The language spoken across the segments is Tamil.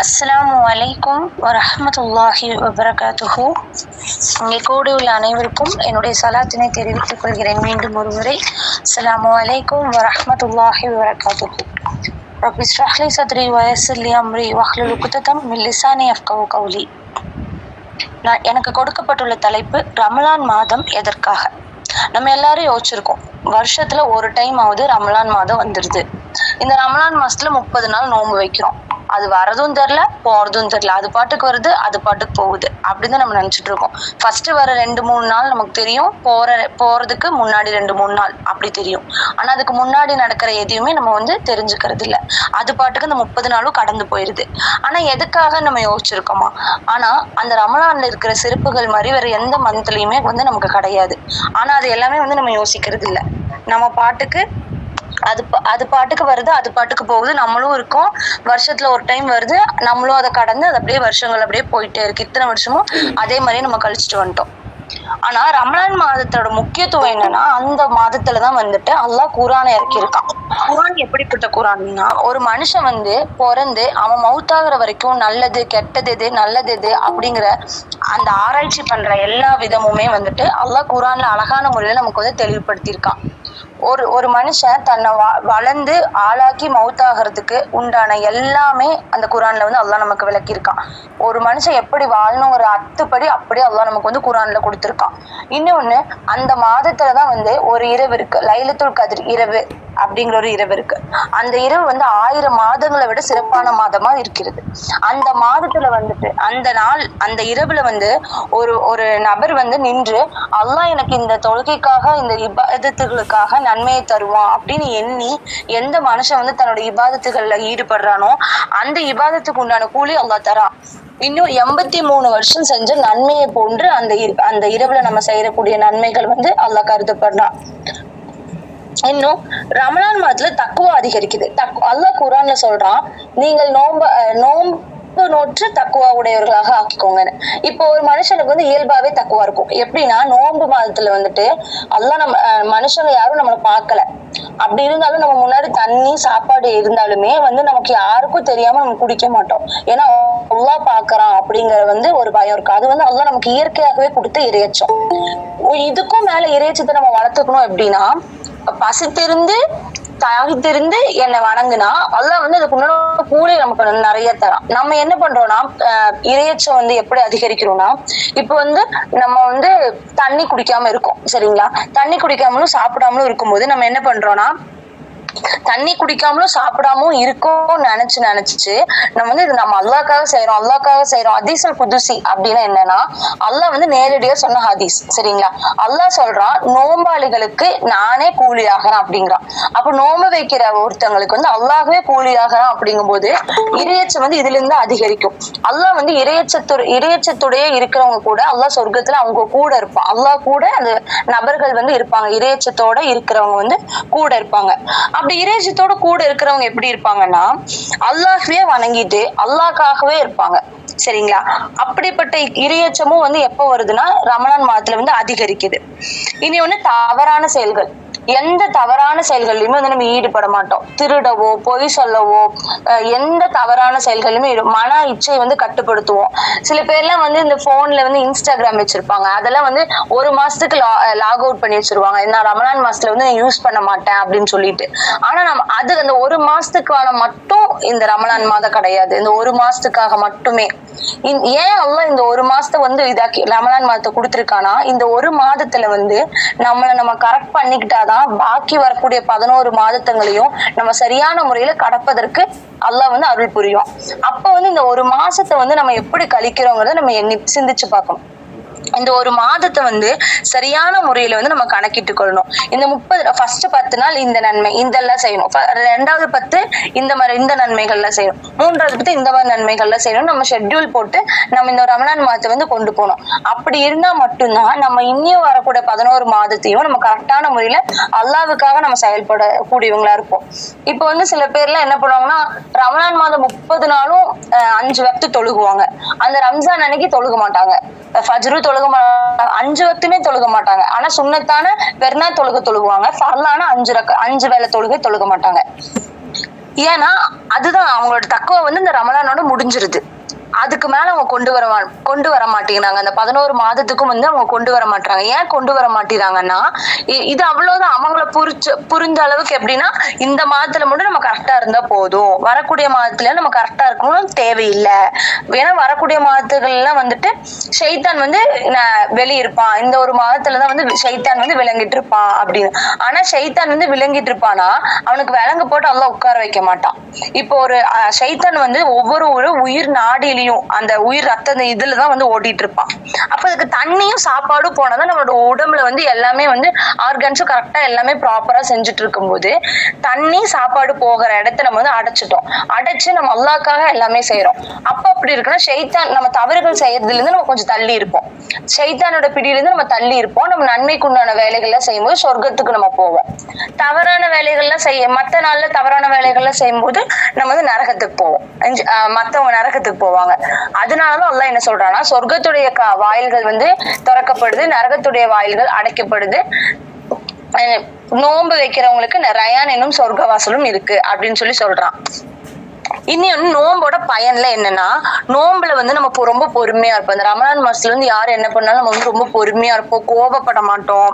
அஸ்ஸலாமு அலைக்கும் வரஹ்மத்துல்லாஹி வபரகாத்துஹு. இங்கே கூடி உள்ள அனைவருக்கும் என்னுடைய சலாத்தினை தெரிவித்துக் கொள்கிறேன். மீண்டும் ஒரு முறை அஸ்ஸலாமு அலைக்கும் வரஹ்மத்துல்லாஹி வபரகாத்துஹு. ரப்பி இஸ்ரஹ் லி சத்ரி வயஸ்ஸிர் லி அம்ரி வஹ்லுல் உக்ததம் மின் லிசானி யஃப்கஹு கௌலி. எனக்கு கொடுக்கப்பட்டுள்ள தலைப்பு ரமலான் மாதம் எதற்காக. நம்ம எல்லாரும் யோசிச்சிருக்கோம், வருஷத்துல ஒரு டைம் ஆகுது ரமலான் மாதம் வந்துருது. இந்த ரமலான் மாசத்துல 30 நாள் நோன்பு வைக்கிறோம். அது வரதும் தெரியல, போறதும் தெரியல. அது பாட்டுக்கு வருது, அது பாட்டுக்கு போகுது. அப்படின்னு நம்ம நினைச்சிட்டு இருக்கோம். ஃபர்ஸ்ட் வர 2-3 நாள் நமக்கு தெரியும், போறதுக்கு முன்னாடி 2-3 நாள் அப்படி தெரியும். ஆனா அதுக்கு முன்னாடி நடக்கிற எதையுமே நம்ம தெரிஞ்சுக்கிறது இல்ல. அது பாட்டுக்கு அந்த 30 நாளும் கடந்து போயிருது. ஆனா எதுக்காக நம்ம யோசிச்சிருக்கோமா? ஆனா அந்த ரமலான்ல இருக்கிற சிறப்புகள் மாதிரி வேற எந்த மந்த்லயுமே நமக்கு கிடையாது. ஆனா அது எல்லாமே நம்ம யோசிக்கிறது இல்ல. நம்ம பாட்டுக்கு அது பாட்டுக்கு வருது, அது பாட்டுக்கு போகுது. நம்மளும் இருக்கோம், வருஷத்துல ஒரு டைம் வருது, நம்மளும் அதை கடந்து அது அப்படியே வருஷங்கள் அப்படியே போயிட்டே இருக்கு. இத்தனை வருஷமும் அதே மாதிரியே நம்ம கழிச்சுட்டு வந்துட்டோம். ஆனா ரமலான் மாதத்தோட முக்கியத்துவம் என்னன்னா, அந்த மாதத்துலதான் அல்லாஹ் குர்ஆனை இறக்கியிருக்கான். குர்ஆன் எப்படிப்பட்ட குர்ஆன்னா, ஒரு மனுஷன் பிறந்து அவன் மௌத்தாகிற வரைக்கும் நல்லது கெட்டது எது நல்லது எது அப்படிங்கிற அந்த ஆராய்ச்சி பண்ற எல்லா விதமுமே அல்லாஹ் குர்ஆன்ல அழகான முறையில நமக்கு தெளிவுபடுத்தியிருக்கான். ஒரு மனுஷன் தன்னை வளர்ந்து ஆளாக்கி மௌத்தாகிறதுக்கு உண்டான எல்லாமே அந்த குர்ஆன்ல அல்லாஹ் நமக்கு விளக்கியிருக்கான். ஒரு மனுஷன் எப்படி வாழணுங்கிற அத்துப்படி அப்படியே அல்லாஹ் நமக்கு குர்ஆன்ல கொடுத்திருக்கான். இன்னொன்னு, அந்த மாதத்துலதான் ஒரு இரவு இருக்கு, லைலத்துல் கத்ர் இரவு அப்படிங்கிற ஒரு இரவு இருக்கு. அந்த இரவு 1000 மாதங்களை விட சிறப்பான மாதமா இருக்கிறது. அந்த மாதத்துல அந்த நாள் அந்த இரவுல ஒரு நபர் நின்று அல்லாஹ் எனக்கு இந்த தொழுகைக்காக இந்த இபாதத்துகளுக்காக நன்மையை தருவான் அப்படின்னு எண்ணி எந்த மனுஷன் தன்னோட இபாதத்துகள்ல ஈடுபடுறானோ அந்த இபாதத்துக்கு உண்டான கூலி அல்லாஹ் தரான். இன்னும் 83 வருஷம் செஞ்ச நன்மையை போன்று அந்த இரவுல நம்ம செய்யக்கூடிய நன்மைகள் அல்லாஹ் கருதப்படுறான். இன்னும் ரமலான் மாதத்துல தக்குவா அதிகரிக்குது. அல்லாஹ் குர்ஆன்ல சொல்றான், நீங்கள் நோன்பு நோற்று தக்குவா உடையவர்களாக ஆக்கிக்கோங்கன்னு. இப்போ ஒரு மனுஷனுக்கு இயல்பாவே தக்குவா இருக்கும். எப்படின்னா, நோன்பு மாதத்துல அல்லாஹ் நம்ம மனுஷங்க யாரும் நம்மளை பார்க்கல, அப்படி இருந்தாலும் நம்ம முன்னாடி தண்ணி சாப்பாடு இருந்தாலுமே நமக்கு யாருக்கும் தெரியாம நம்ம குடிக்க மாட்டோம். ஏன்னா அல்லாஹ் பாக்குறான் அப்படிங்கிற ஒரு பயம் இருக்கு. அது அல்லாஹ் நமக்கு இயற்கையாகவே கொடுத்த இறையச்சம். இதுக்கும் மேல இறையச்சத்தை நம்ம வளர்த்துக்கணும். எப்படின்னா, பசித்திருந்து தாகித்திருந்து என்னை வணங்குனா அல்லாஹ் அதுக்கு முன்னாடி கூலி நமக்கு நிறைய தரான். நம்ம என்ன பண்றோம்னா, இறையச்சம் எப்படி அதிகரிக்கிறோம்னா, இப்போ நம்ம தண்ணி குடிக்காம இருக்கோம், சரிங்களா? தண்ணி குடிக்காமலும் சாப்பிடாமலும் இருக்கும்போது நம்ம என்ன பண்றோம்னா, தண்ணி குடிக்காமலும் சாப்பிடாமலும் இருக்கோம் நினைச்சு நம்ம இது நம்ம அல்லாஹ்க்காக செய்யறோம். ஹதீஸுல் குதுசி அப்படின்னா என்னன்னா, அல்லாஹ் நேரடியா சொன்ன ஹதீஸ், சரிங்களா? அல்லாஹ் சொல்றான், நோம்பாளிகளுக்கு நானே கூலியாகிறேன் அப்படிங்கிறான். அப்ப நோம்பு வைக்கிற ஒருத்தவங்களுக்கு அல்லாஹ்வே கூலியாகிறான். அப்படிங்கும் போது இறையச்சம் இதுல இருந்து அதிகரிக்கும். அல்லாஹ் இறையச்சத்துடைய இருக்கிறவங்க கூட அல்லாஹ் சொர்க்கத்துல அவங்க கூட இருப்பான். அல்லாஹ் கூட அந்த நபர்கள் இருப்பாங்க. இறையச்சத்தோட இருக்கிறவங்க கூட இருப்பாங்க. அப்படி இறையச்சத்தோட கூட இருக்கிறவங்க எப்படி இருப்பாங்கன்னா, அல்லாஹ்வே வணங்கிட்டு அல்லாஹ்க்காகவே இருப்பாங்க, சரிங்களா? அப்படிப்பட்ட இறையச்சமும் எப்ப வருதுன்னா, ரமலான் மாதத்துல அதிகரிக்குது. இனி தவறான செயல்கள், எந்த தவறான செயல்கள்லயுமே நம்ம ஈடுபட மாட்டோம். திருடவோ பொய் சொல்லவோ எந்த தவறான செயல்களையுமே மன இச்சை கட்டுப்படுத்துவோம். சில பேர்லாம் இந்த போன்ல இன்ஸ்டாகிராம் வச்சிருப்பாங்க. அதெல்லாம் ஒரு மாசத்துக்கு லாக் அவுட் பண்ணி வச்சிருவாங்க. நான் ரமலான் மாசத்துல யூஸ் பண்ண மாட்டேன் அப்படின்னு சொல்லிட்டு. ஆனா நம்ம அந்த ஒரு மாசத்துக்கான மட்டும் இந்த ரமலான் மாதம் கிடையாது. இந்த ஒரு மாசத்துக்காக மட்டுமே. ஏன் அல்லாஹ் இந்த ஒரு மாசத்தை இதாக்கி ரமலான் மாதத்தை கொடுத்திருக்கானா, இந்த ஒரு மாதத்துல நம்ம கரெக்ட் பண்ணிக்கிட்டாதான் பாக்கி வரக்கூடிய 11 மாதங்களையும் நம்ம சரியான முறையில கடப்பதற்கு அல்லாஹ் அருள் புரியும். அப்ப இந்த ஒரு மாசத்தை நம்ம எப்படி கழிக்கிறோங்கிறத நம்ம சிந்திச்சு பார்க்கணும். இந்த ஒரு மாதத்தை சரியான முறையில நம்ம கணக்கிட்டு கொள்ளணும். இந்த 10 நாள் இந்த நன்மை இதெல்லாம் செய்யணும், 2வது 10 இந்த நன்மைகள்லாம் செய்யணும், 3வது 10 இந்த மாதிரி நன்மைகள்லாம் செய்யணும். நம்ம ஷெட்யூல் போட்டு நம்ம இந்த ரமலான் மாதத்தை கொண்டு போகணும். அப்படி இருந்தா மட்டும்தான் நம்ம இன்னும் வரக்கூடிய 11 மாதத்தையும் நம்ம கரெக்டான முறையில அல்லாஹ்வுக்காக நம்ம செயல்படக்கூடியவங்களா இருப்போம். இப்போ சில பேர்லாம் என்ன பண்ணுவாங்கன்னா, ரமலான் மாதம் 30 நாளும் 5 வக்து தொழுகுவாங்க. அந்த ரம்ஜான் அன்னைக்கு தொழுக மாட்டாங்க, ஃபஜ்ரு தொழுக மாட்டாங்க, 5 வக்துமே தொழுக மாட்டாங்க. ஆனா சுன்னத்தான பெருநாள் தொழுகுவாங்க. ஃபர்லான 5 வேளை தொழுகை தொழுக மாட்டாங்க. ஏன்னா அதுதான் அவங்களோட தக்குவா வந்து இந்த ரமலானோட முடிஞ்சிருது. அதுக்கு மேல அவங்க கொண்டு வர மாட்டேங்கிறாங்க. அந்த 11 மாதத்துக்கும் வந்து அவங்க கொண்டு வர மாட்டாங்க. ஏன் கொண்டு வர மாட்டேங்கிறாங்கன்னா, இது அவ்வளவுதான். அவங்கள புரிஞ்ச அளவுக்கு எப்படின்னா, இந்த மாதத்துல மட்டும் நம்ம கரெக்டா இருந்தா போதும், வரக்கூடிய மாதத்துல நம்ம கரெக்டா இருக்கணும் தேவையில்லை. ஏன்னா வரக்கூடிய மாதத்துகள்லாம் வந்துட்டு ஷைத்தான் வந்து வெளியிருப்பான், இந்த ஒரு மாதத்துலதான் வந்து ஷைத்தான் வந்து விளங்கிட்டு இருப்பான் அப்படின்னு. ஆனா ஷைத்தான் வந்து விளங்கிட்டு இருப்பானா அவனுக்கு விலங்கு போட்டு அல்லாஹ் உட்கார வைக்க மாட்டான். இப்போ ஒரு ஷைத்தான் வந்து ஒவ்வொரு உயிர் நாடியிலையும் அந்த உயிர் ரத்த இதுலதான் வந்து ஓடிட்டு இருப்பான். அப்ப அதுக்கு தண்ணியும் சாப்பாடும் போனதான் நம்மளோட உடம்புல வந்து எல்லாமே வந்து ஆர்கன்ஸும் கரெக்டா எல்லாமே ப்ராப்பரா செஞ்சுட்டு இருக்கும் போது தண்ணி சாப்பாடு போகிற இடத்த நம்ம வந்து அடைச்சு நம்ம அல்லாஹ்க்காக எல்லாமே செய்யறோம். அப்ப அப்படி இருக்குன்னா ஷைத்தான் நம்ம தவறுகள் செய்யறதுல இருந்து நம்ம கொஞ்சம் தள்ளி இருப்போம். ஷைத்தானோட பிடியிலிருந்து நம்ம தள்ளி இருப்போம். நம்ம நன்மைக்குண்டான வேலைகள்லாம் செய்யும்போது சொர்க்கத்துக்கு நம்ம போவோம். தவறான வேலைகள்லாம் மத்த நாள்ல தவறான வேலைகள்லாம் செய்யும்போது நம்ம வந்து நரகத்துக்கு போவோம். மத்தவங்க நரகத்துக்கு போவாங்க. அதனாலதான் அல்லாஹ் என்ன சொல்றான்னா, சொர்க்கத்துடைய வாயில்கள் வந்து திறக்கப்படுது, நரகத்துடைய வாயில்கள் அடைக்கப்படுது. நோன்பு வைக்கிறவங்களுக்கு ரயான் என்னும் சொர்க்க வாசலும் இருக்கு அப்படின்னு சொல்றான். இன்னொன்னு நோம்போட பயன்ல என்னன்னா, நோம்புல வந்து நம்ம ரொம்ப பொறுமையா இருப்போம். இந்த ரமலான் மாசத்துல இருந்து யாரு என்ன பண்ணாலும் நம்ம வந்து ரொம்ப பொறுமையா இருப்போம், கோபப்பட மாட்டோம்.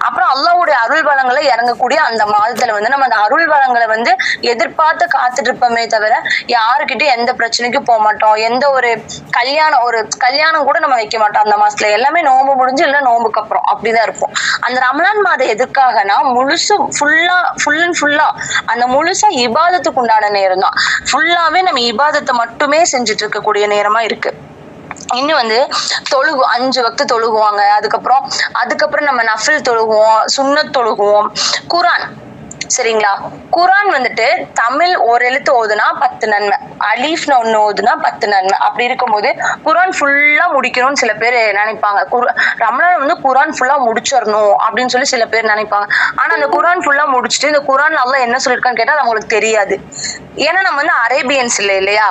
அப்புறம் அல்லாஹ்வுடைய அருள் வளங்களை இறங்கக்கூடிய அந்த மாதத்துல வந்து நம்ம அந்த அருள் வளங்களை வந்து எதிர்பார்த்து காத்துட்டு இருப்போமே தவிர யாருக்கிட்ட எந்த பிரச்சனைக்கும் போக மாட்டோம். எந்த ஒரு கல்யாணம் கூட நம்ம வைக்க மாட்டோம் அந்த மாசத்துல. எல்லாமே நோம்பு முடிஞ்சு இல்ல நோம்புக்கு அப்புறம் அப்படிதான் இருப்போம். அந்த ரமலான் மாதம் எதுக்காகனா ஃபுல் அண்ட் ஃபுல்லா அந்த முழுசா இபாதத்துக்கு உண்டான நேரம் தான். ஃபுல்லாவே நம்ம இபாதத்தை மட்டுமே செஞ்சுட்டு இருக்கக்கூடிய நேரமா இருக்கு. இன்னும் வந்து 5 வக்து தொழுகுவாங்க. அதுக்கப்புறம் நம்ம நஃபில் தொழுகுவோம், சுன்னத் தொழுகுவோம், குரான். சரிங்களா? குரான் வந்துட்டு தமிழ் ஒரு எழுத்து ஓதுனா 10 நன்மை, அலீஃப்னு ஒண்ணு ஓதுனா 10 நன்மை. அப்படி இருக்கும்போது குரான் ஃபுல்லா முடிக்கணும்னு சில பேர் நினைப்பாங்க. ரமலான் வந்து குரான் ஃபுல்லா முடிச்சிடணும் அப்படின்னு சில பேர் நினைப்பாங்க. ஆனா அந்த குரான் ஃபுல்லா முடிச்சுட்டு இந்த குரான் அல்லாஹ் என்ன சொல்லிருக்கான்னு கேட்டா அவங்களுக்கு தெரியாது. ஏன்னா நம்ம வந்து அரேபியன்ஸ் இல்லையா,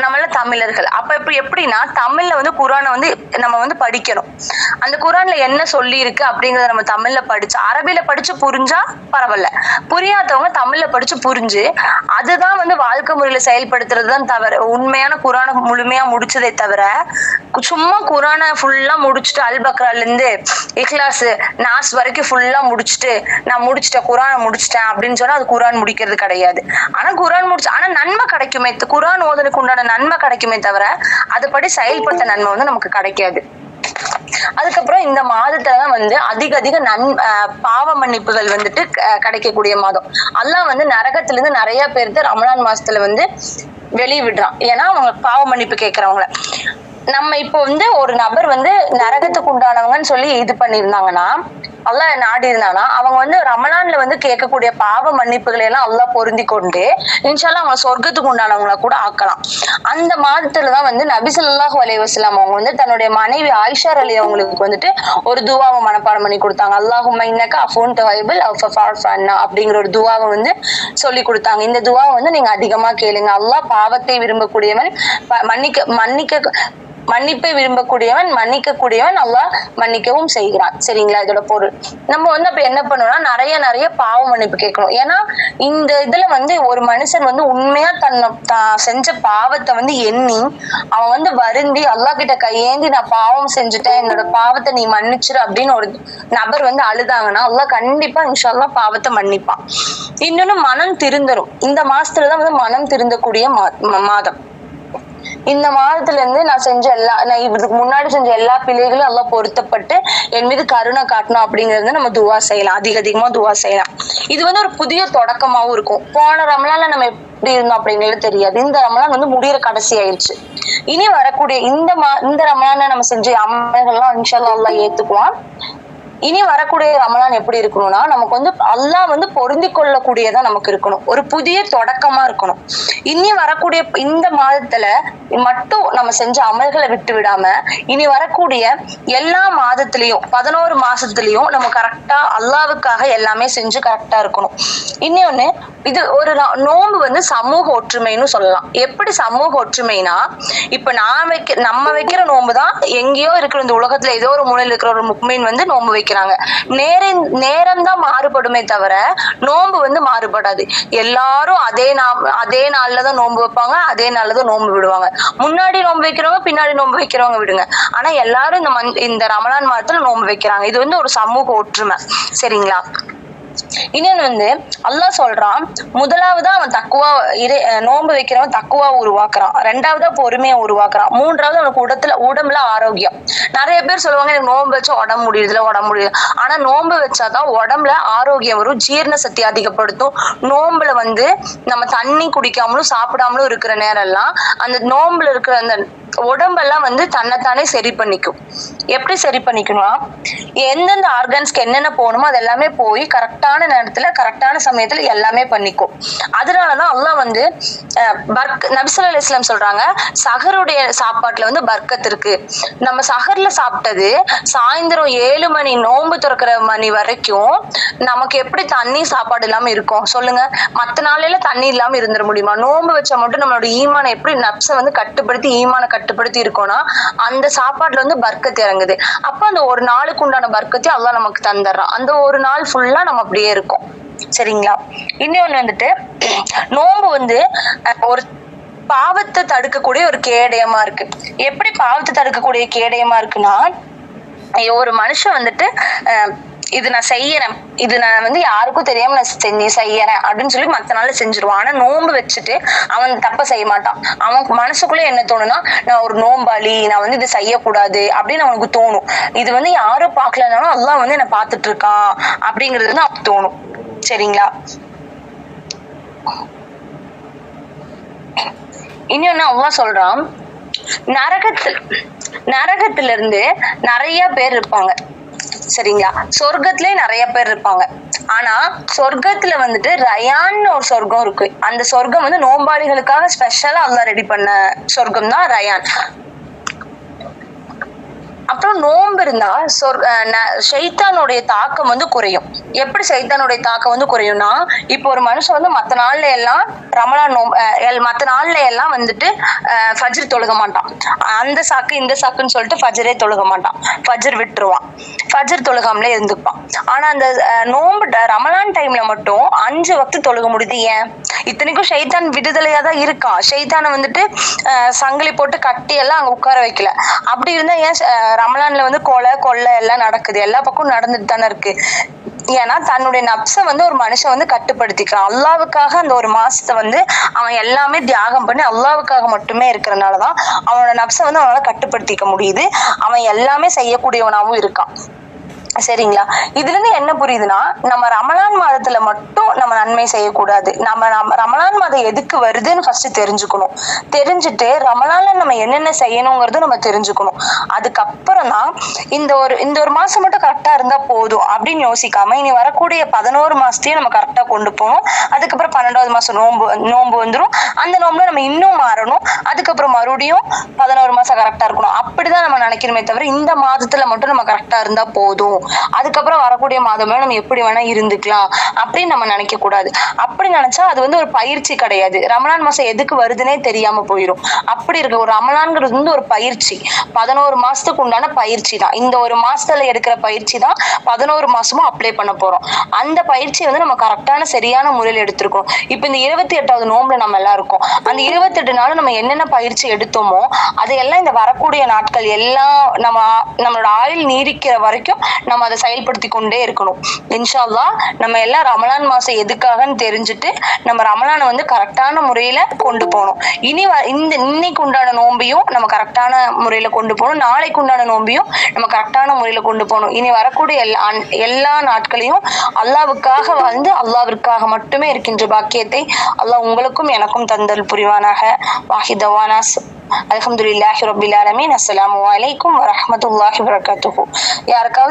நம்மள தமிழர்கள். அப்ப இப்ப எப்படின்னா தமிழ்ல வந்து குரானை வந்து நம்ம வந்து படிக்கணும். அந்த குரான்ல என்ன சொல்லி இருக்கு அப்படிங்கறத நம்ம தமிழ்ல படிச்சு அரபில படிச்சு புரிஞ்சா பரவாயில்ல, புரியாதவங்க தமிழ்ல படிச்சு புரிஞ்சு அதுதான் வந்து வாழ்க்கை முறையில செயல்படுத்துறதுதான் தவிர உண்மையான குரானை முழுமையா முடிச்சதே தவிர சும்மா குரானை ஃபுல்லா முடிச்சுட்டு அல் பக்ரால இருந்து இக்லாஸ் நாஸ் வரைக்கும் ஃபுல்லா முடிச்சுட்டு நான் முடிச்சிட்டேன் குரானை முடிச்சிட்டேன் அப்படின்னு சொன்னா அது குரான் முடிக்கிறது கிடையாது. ஆனா குரான் ஆனா நன்மை கிடைக்குமே, குரான் ஓதனுக்கு உண்டான நன்மை கிடைக்குமே தவிர அதுபடி செயல்பட்ட நன்மை வந்து நமக்கு கிடைக்காது. அதுக்கப்புறம் இந்த மாதத்துலதான் வந்து அதிக பாவ மன்னிப்புகள் வந்துட்டு கிடைக்கக்கூடிய மாதம். அல்லாஹ் வந்து நரகத்துல இருந்து நிறைய பேருக்கு ரமலான் மாசத்துல வந்து வெளியே விடுறான். ஏன்னா அவங்க பாவ மன்னிப்பு கேட்கறவங்கள நம்ம இப்போ வந்து ஒரு நபர் வந்து நரகத்துக்கு உண்டானவங்கன்னு சொல்லி இது பண்ணியிருந்தாங்கன்னா அல்லாஹ் நாடி இருந்தானா அவங்க வந்து ரமலான்ல வந்து கேட்கக்கூடிய பாவ மன்னிப்புகளை எல்லாம் அல்லாஹ் பொருந்தி கொண்டு இன்ஷால்லா அவங்க சொர்க்கத்துக்கு உண்டானவங்கள கூட ஆக்கலாம். அந்த மாதத்துலதான் வந்து நபி ஸல்லல்லாஹு அலைஹி வஸல்லம் அவங்க வந்து தன்னுடைய மனைவி ஆயிஷா ரலியல்லாஹு அவங்களுக்கு வந்துட்டு ஒரு துவாவை மனப்பாடம் பண்ணி கொடுத்தாங்க. அல்லாஹும்ம இன்னக அஃபூன் துஹிப்புல் அஃவ ஃபஅஃபு அன்னா அப்படிங்கிற ஒரு துவாவை வந்து சொல்லி கொடுத்தாங்க. இந்த துவாவை வந்து நீங்க அதிகமா கேளுங்க. அல்லாஹ் பாவத்தை விரும்பக்கூடியவன், மன்னிப்பை விரும்பக்கூடியவன், மன்னிக்கக்கூடியவன், அல்லாஹ் மன்னிக்கவும் செய்கிறான். சரிங்களா? இதோட பொருள் நம்ம வந்து அப்ப என்ன பண்ணணும்னா நிறைய பாவ மன்னிப்பு கேட்கணும். ஏன்னா இந்த இதுல வந்து ஒரு மனுஷன் வந்து உண்மையா செஞ்ச பாவத்தை வந்து எண்ணி அவன் வந்து வருந்தி அல்லாஹ் கிட்ட கையேந்தி நான் பாவம் செஞ்சுட்டேன், என்னோட பாவத்தை நீ மன்னிச்சிரு அப்படின்னு ஒரு நபர் வந்து அழுதாங்கன்னா அல்லாஹ் கண்டிப்பா இன்ஷா அல்லாஹ் பாவத்தை மன்னிப்பான். இன்னொன்னு மனம் திருந்தரும். இந்த மாசத்துலதான் வந்து மனம் திருந்தக்கூடிய மாதம். இந்த மாதத்துல இருந்து நான் இதுக்கு முன்னாடி செஞ்ச எல்லா பிள்ளைகளும் எல்லாம் பொருத்தப்பட்டு என் மீது கருணை காட்டணும் அப்படிங்கறது நம்ம துவா செய்யலாம். அதிகமா துவா செய்யலாம். இது வந்து ஒரு புதிய தொடக்கமாவும் இருக்கும். போன ரமலான்ல நம்ம எப்படி இருந்தோம் அப்படிங்கிறது தெரியாது. இந்த ரமலான் வந்து முடிகிற கடைசி ஆயிடுச்சு. இனி வரக்கூடிய இந்த ரமலான்ல நம்ம செஞ்ச அமல்கள்லாம் இன்ஷா அல்லாஹ் ஏத்துக்குவான். இனி வரக்கூடிய ரமலான் எப்படி இருக்கணும்னா நமக்கு வந்து அல்லாஹ் வந்து பொருந்தி கொள்ளக்கூடியதா நமக்கு இருக்கணும். ஒரு புதிய தொடக்கமா இருக்கணும். இனி வரக்கூடிய இந்த மாதத்துல மட்டும் நம்ம செஞ்ச அமல்களை விட்டு விடாம இனி வரக்கூடிய எல்லா மாதத்திலையும் 11 மாசத்துலயும் நம்ம கரெக்டா அல்லாஹ்வுக்காக எல்லாமே செஞ்சு கரெக்டா இருக்கணும். இன்னொன்னு இது ஒரு நோன்பு வந்து சமூக ஒற்றுமைன்னு சொல்லலாம். எப்படி சமூக ஒற்றுமைனா இப்ப நம்ம வைக்கிற நோன்பு தான் எங்கேயோ இருக்கிற இந்த உலகத்துல ஏதோ ஒரு மூலையில இருக்கிற ஒரு முக்மீன் வந்து நோன்பு வைக்க வைக்கிறாங்க. நேரம் தான் மாறுபடுமே தவிர நோன்பு வந்து மாறுபடாது. எல்லாரும் அதே நாள்ல தான் நோன்பு வைப்பாங்க, அதே நாள்ல தான் நோன்பு விடுவாங்க. முன்னாடி நோன்பு வைக்கிறவங்க பின்னாடி நோன்பு வைக்கிறவங்க விடுங்க. ஆனா எல்லாரும் இந்த ரமலான் மாதத்துல நோன்பு வைக்கிறாங்க. இது வந்து ஒரு சமூக ஒற்றுமை. சரிங்களா? இன்னொன்னு வந்து அல்லாஹ் சொல்றான், முதலாவது அவன் நோன்பு வைக்கிறவன் தக்குவா உருவாக்குறான், ரெண்டாவதா பொறுமையை உருவாக்குறான், மூன்றாவது அவனுக்கு உடம்புல ஆரோக்கியம். நிறைய பேர் சொல்லுவாங்க எனக்கு நோன்பு வச்சா உடம்பு முடியுது. ஆனா நோன்பு வச்சாதான் உடம்புல ஆரோக்கியம் வரும், ஜீரண சக்தி அதிகப்படுத்தும். நோன்புல வந்து நம்ம தண்ணி குடிக்காமலும் சாப்பிடாமலும் இருக்கிற நேரம் எல்லாம் அந்த நோன்புல இருக்கிற அந்த உடம்பெல்லாம் வந்து தன்னைத்தானே சரி பண்ணிக்கும். எப்படி சரி பண்ணிக்கணும்னா, எந்தெந்த ஆர்கன்ஸ்க்கு என்னென்ன போகணுமோ அது எல்லாமே போய் கரெக்டான நேரத்துல கரெக்டான சமயத்துல எல்லாமே பண்ணிக்கும். அதனாலதான் அல்லாஹ் வந்து நபி ஸல்லல்லாஹு அலைஹி வஸல்லம் சொல்றாங்க, சஹருடைய சாப்பாட்டுல வந்து பர்க்கத் இருக்கு. நம்ம சஹர்ல சாப்பிட்டது சாயந்தரம் 7 மணி நோன்பு திறக்கிற மணி வரைக்கும் நமக்கு எப்படி தண்ணி சாப்பாடு இல்லாம இருக்கும் சொல்லுங்க? மத்த நாளையில தண்ணி இல்லாம இருந்துட முடியுமா? நோன்பு வச்சா மட்டும் நம்மளோட ஈமான எப்படி நப்சை வந்து கட்டுப்படுத்தி இருக்கோம்னா அந்த சாப்பாட்டுல வந்து பர்க்கத் இறங்குது. அப்ப அந்த ஒரு நாளுக்கு உண்டான பர்க்கத்தை அல்லாஹ் நமக்கு தந்துடுறான். அந்த ஒரு நாள் ஃபுல்லா நம்ம அப்படியே இருக்கும். சரிங்களா? இன்னொன்னு வந்துட்டு, நோன்பு வந்து ஒரு பாவத்தை தடுக்கக்கூடிய ஒரு கேடயமா இருக்கு. எப்படி பாவத்தை தடுக்கக்கூடிய கேடயமா இருக்குன்னா, ஒரு மனுஷன் வந்துட்டு இது நான் செய்யறேன், இது நான் வந்து யாருக்கும் தெரியாம நான் செய்யறேன் அப்படின்னு சொல்லி மத்த நாள் செஞ்சிருவான். ஆனா நோன்பு வச்சுட்டு அவன் தப்ப செய்ய மாட்டான். அவன் மனசுக்குள்ள என்ன தோணுனா, நான் ஒரு நோம்பாளி, நான் வந்து இது செய்யக்கூடாது அப்படின்னு அவனுக்கு தோணும். இது வந்து யாரும் பாக்கலனாலும் அல்லாஹ் வந்து என்ன பாத்துட்டு இருக்கான் அப்படிங்கிறது வந்து அவனுக்கு தோணும். சரிங்களா? இன்னொன்னு அல்லாஹ் சொல்றான், நரகத்துல இருந்து நிறைய பேர் இருப்பாங்க. சரிங்களா? சொர்க்கத்திலே நிறைய பேர் இருப்பாங்க. ஆனா சொர்க்கத்துல வந்துட்டு ரயான்னு ஒரு சொர்க்கம் இருக்கு. அந்த சொர்க்கம் வந்து நோம்பாளிகளுக்காக ஸ்பெஷலா அல்லாஹ் ரெடி பண்ண சொர்க்கம் தான் ரயான். அப்புறம் நோன்பு இருந்தா ஷைத்தானுடைய தாக்கம் வந்து குறையும். எப்படி ஷைத்தானுடைய தாக்கம் வந்து குறையும்னா, இப்போ ஒரு மனுஷன் வந்து மத்த நாள்ல எல்லாம் ரமலான் மத்த நாள்ல எல்லாம் வந்துட்டு ஃபஜ்ர் தொழுக மாட்டான். அந்த சாக்கு இந்த சாக்குன்னு சொல்லிட்டு ஃபஜ்ரே தொழுக மாட்டான், ஃபஜ்ர் விட்டுருவான், ஃபஜ்ர் தொழுகாமலே இருந்துப்பான். ஆனா அந்த நோன்பு ரமலான் டைம்ல மட்டும் 5 வக்து தொழுக முடியுது. ஏன்? இத்தனைக்கும் ஷைத்தான் விடுதலையா தான் இருக்கான். ஷைத்தானை வந்துட்டு சங்கிலி போட்டு கட்டி எல்லாம் அங்க உட்கார வைக்கல. அப்படி இருந்தா ஏன் ரமலான்ல வந்து கொலை எல்லாம் நடக்குது? எல்லா பக்கம் நடந்துட்டு தானே இருக்கு. ஏன்னா தன்னுடைய நப்சை வந்து ஒரு மனுஷன் வந்து கட்டுப்படுத்திக்கிறான். அல்லாவுக்காக அந்த ஒரு மாசத்தை வந்து அவன் எல்லாமே தியாகம் பண்ணி அல்லாவுக்காக மட்டுமே இருக்கிறனாலதான் அவனோட நப்சை வந்து அவனால கட்டுப்படுத்திக்க முடியுது. அவன் எல்லாமே செய்யக்கூடியவனாவும் இருக்கான். சரிங்களா? இதுல இருந்து என்ன புரியுதுன்னா, நம்ம ரமலான் மாதத்துல மட்டும் நம்ம நன்மை செய்யக்கூடாது. நம்ம ரமலான் மாதம் எதுக்கு வருதுன்னு ஃபர்ஸ்ட் தெரிஞ்சுக்கணும். தெரிஞ்சுட்டு ரமலான்ல நம்ம என்னென்ன செய்யணுங்கிறது நம்ம தெரிஞ்சுக்கணும். அதுக்கப்புறம் தான் இந்த ஒரு மாசம் மட்டும் கரெக்டா இருந்தா போதும் அப்படின்னு யோசிக்காம இனி வரக்கூடிய 11 மாசத்தையும் நம்ம கரெக்டா கொண்டு போகணும். அதுக்கப்புறம் 12வது மாசம் நோன்பு வந்துடும். அந்த நோம்புல நம்ம இன்னும் மாறணும். அதுக்கப்புறம் மறுபடியும் 11 மாசம் கரெக்டா இருக்கணும். அப்படிதான் நம்ம நினைக்கணுமே தவிர இந்த மாதத்துல மட்டும் நம்ம கரெக்டா இருந்தா போதும், அதுக்கப்புறம் வரக்கூடிய மாதமே நம்ம எப்படி வேணா இருந்துக்கலாம் அப்படின்னு நம்ம நினைக்க கூடாது. அப்படி நினைச்சா அது வந்து ஒரு பயிற்சி கிடையாது. ரமலான் மாசம் எதுக்கு வருதுன்னே தெரியாம போயிடும். அப்படி இருக்கு. ஒரு ரமலான்ங்கிறது வந்து ஒரு பயிற்சி, 11 மாசத்துக்கு உண்டான பயிற்சி தான். இந்த ஒரு மாசத்துல எடுக்கிற பயிற்சி தான் 11 மாசமும் அப்ளை பண்ண போறோம். அந்த பயிற்சியை வந்து நம்ம கரெக்டான சரியான முறையில் எடுத்திருக்கோம். இப்ப இந்த 28வது நோம்புல நம்ம எல்லாம் இருக்கோம். அந்த 28 நாள் நம்ம என்னென்ன பயிற்சி எடுத்தோமோ அதையெல்லாம் இந்த வரக்கூடிய நாட்கள் எல்லாம் நம்மளோட ஆயுள் நீடிக்கிற வரைக்கும் நம்ம அதை செயல்படுத்தி கொண்டே இருக்கணும். இன்ஷா அல்லாஹ் நம்ம எல்லாம் ரமலான் மாசம் எதுக்காகன்னு தெரிஞ்சுட்டு நம்ம ரமலானை வந்து கரெக்டான முறையில கொண்டு போகணும். இன்னைக்கு உண்டான நோம்பியும் நம்ம கரெக்டான முறையில கொண்டு போகணும். நாளைக்கு உண்டான நோம்பியும் நம்ம கரெக்டான முறையில கொண்டு போகணும். இனி வரக்கூடிய எல்லா நாட்களையும் அல்லாவுக்காக வாழ்ந்து அல்லாவிற்காக மட்டுமே இருக்கின்ற பாக்கியத்தை அல்லாஹ் உங்களுக்கும் எனக்கும் தந்தல் புரிவானாக. வாஹிதவானா அல்ஹம்துலில்லாஹி ரப்பில் ஆலமீன். அஸ்ஸலாமு அலைக்கும் வரஹ்மத்துல்லாஹி வபரகாத்துஹு. யாருக்காவது